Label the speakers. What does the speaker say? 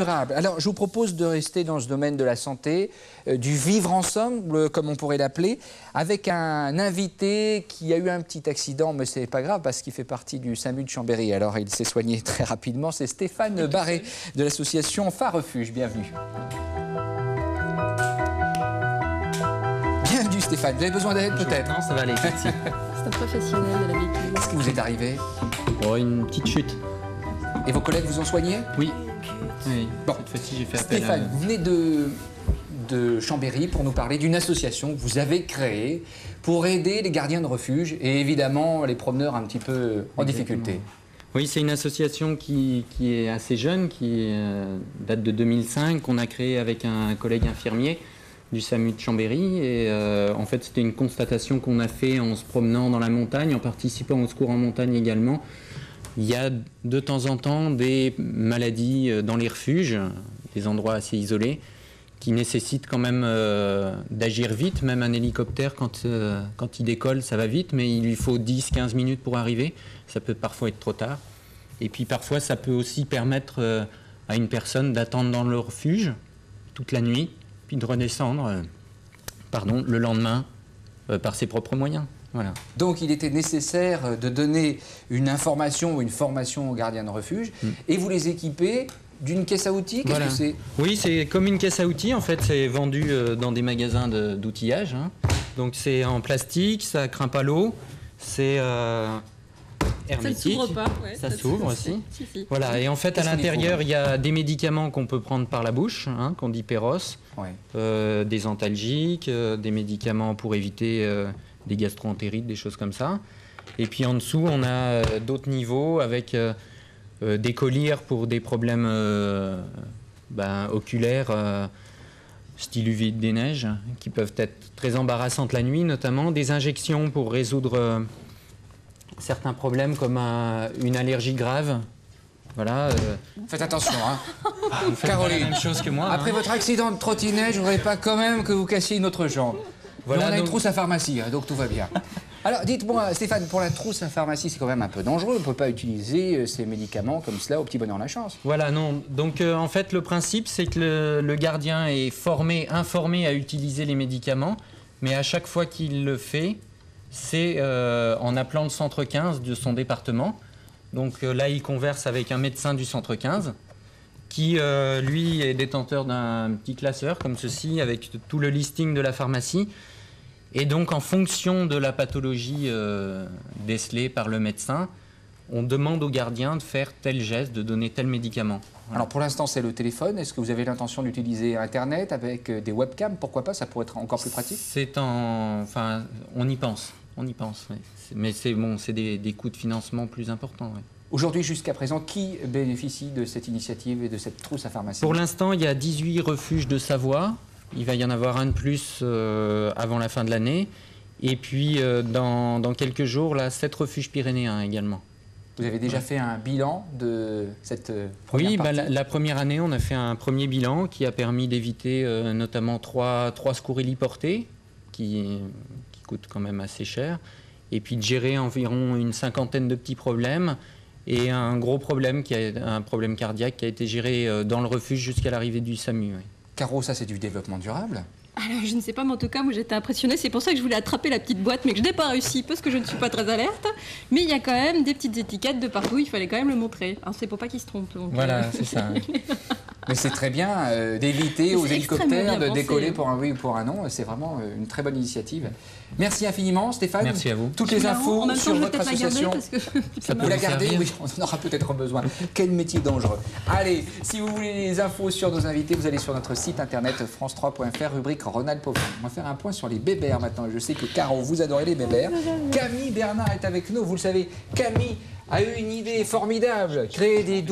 Speaker 1: durable. Alors, je vous propose de rester dans ce domaine de la santé, du vivre ensemble, comme on pourrait l'appeler, avec un invité qui a eu un petit accident, mais ce n'est pas grave parce qu'il fait partie du SAMU de Chambéry. Alors, il s'est soigné très rapidement. C'est Stéphane Barré de l'association Phare Refuge. Bienvenue. Bienvenue Stéphane. Vous avez besoin d'aide peut-être?
Speaker 2: Non, ça va aller.
Speaker 3: C'est un professionnel de la véhicule.
Speaker 1: Qu'est-ce qui vous est arrivé?
Speaker 2: Oh, une petite chute.
Speaker 1: Et vos collègues vous ont soigné?
Speaker 2: Oui. Oui.
Speaker 1: Bon,
Speaker 2: cette fois-ci, j'ai fait appel
Speaker 1: Stéphane, vous venez de Chambéry pour nous parler d'une association que vous avez créée pour aider les gardiens de refuge et évidemment les promeneurs un petit peu en difficulté.
Speaker 2: Oui, c'est une association qui est assez jeune, qui date de 2005, qu'on a créée avec un collègue infirmier du SAMU de Chambéry. Et en fait, c'était une constatation qu'on a fait en se promenant dans la montagne, en participant au secours en montagne également. Il y a de temps en temps des maladies dans les refuges, des endroits assez isolés, qui nécessitent quand même d'agir vite. Même un hélicoptère, quand il décolle, ça va vite, mais il lui faut 10-15 minutes pour arriver. Ça peut parfois être trop tard. Et puis parfois, ça peut aussi permettre à une personne d'attendre dans le refuge toute la nuit, puis de redescendre le lendemain par ses propres moyens. Voilà.
Speaker 1: Donc il était nécessaire de donner une information ou une formation aux gardiens de refuge et vous les équipez d'une caisse à outils.
Speaker 2: Voilà.
Speaker 1: Qu'est-ce que c'est?
Speaker 2: Oui, c'est comme une caisse à outils. En fait, c'est vendu dans des magasins d'outillage. Hein. Donc c'est en plastique, ça craint pas l'eau, c'est hermétique.
Speaker 3: Ça ne s'ouvre pas. Ouais,
Speaker 2: ça s'ouvre aussi.
Speaker 3: Si.
Speaker 2: Voilà. Et en fait, à l'intérieur, il y a des médicaments qu'on peut prendre par la bouche, hein, qu'on dit Péros, des antalgiques, des médicaments pour éviter des gastro-entérites, des choses comme ça. Et puis en dessous, on a d'autres niveaux avec des collyres pour des problèmes oculaires, style UV des neiges, qui peuvent être très embarrassantes la nuit, notamment des injections pour résoudre certains problèmes comme une allergie grave. Voilà.
Speaker 1: Faites attention, hein.
Speaker 2: Vous faites
Speaker 1: Caroline,
Speaker 2: la même chose que moi.
Speaker 1: Après votre accident de trottinette, je voudrais pas quand même que vous cassiez une autre jambe.
Speaker 2: Voilà,
Speaker 1: on a
Speaker 2: donc...
Speaker 1: une trousse à pharmacie, hein, donc tout va bien. Alors, dites-moi, Stéphane, pour la trousse à pharmacie, c'est quand même un peu dangereux. On ne peut pas utiliser ces médicaments comme cela au petit bonheur la chance.
Speaker 2: Voilà, non. Donc, en fait, le principe, c'est que le gardien est informé à utiliser les médicaments, mais à chaque fois qu'il le fait, c'est en appelant le centre 15 de son département. Donc là, il converse avec un médecin du centre 15 qui, lui, est détenteur d'un petit classeur comme ceci, avec tout le listing de la pharmacie. Et donc, en fonction de la pathologie décelée par le médecin, on demande au gardien de faire tel geste, de donner tel médicament. Voilà.
Speaker 1: Alors, pour l'instant, c'est le téléphone. Est-ce que vous avez l'intention d'utiliser Internet avec des webcams? Pourquoi pas? Ça pourrait être encore plus pratique.
Speaker 2: Enfin, on y pense. On y pense, oui. Mais c'est bon, c'est des coûts de financement plus importants. Oui.
Speaker 1: Aujourd'hui, jusqu'à présent, qui bénéficie de cette initiative et de cette trousse à pharmacie?
Speaker 2: Pour l'instant, il y a 18 refuges de Savoie. Il va y en avoir un de plus avant la fin de l'année. Et puis, dans quelques jours, là, 7 refuges pyrénéens également.
Speaker 1: Vous avez déjà fait un bilan de cette première partie?
Speaker 2: Oui, la première année, on a fait un premier bilan qui a permis d'éviter notamment 3 secours héliportés qui coûtent quand même assez cher. Et puis de gérer environ une 50aine de petits problèmes. Et un gros problème, un problème cardiaque qui a été géré dans le refuge jusqu'à l'arrivée du SAMU. Oui.
Speaker 1: Caro, ça c'est du développement durable?
Speaker 3: Alors, je ne sais pas, mais en tout cas, moi j'étais impressionnée. C'est pour ça que je voulais attraper la petite boîte, mais que je n'ai pas réussi parce que je ne suis pas très alerte. Mais il y a quand même des petites étiquettes de partout, il fallait quand même le montrer. Alors, c'est pour pas qu'ils se trompent. Donc,
Speaker 2: voilà, c'est ça.
Speaker 1: Mais c'est très bien d'éviter aux hélicoptères de décoller
Speaker 3: pensé.
Speaker 1: pour un oui ou pour un non. C'est vraiment une très bonne initiative. Merci infiniment, Stéphane.
Speaker 2: Merci à vous.
Speaker 1: Toutes les infos sur votre association.
Speaker 2: Ça
Speaker 1: Vous la gardez? Oui, on en aura peut-être besoin. Quel métier dangereux. Allez, si vous voulez les infos sur nos invités, vous allez sur notre site internet france3.fr, rubrique Rhône-Alpes. On va faire un point sur les bébères maintenant. Je sais que Caro, vous adorez les bébères. Camille Bernard est avec nous. Vous le savez, Camille a eu une idée formidable. Créer des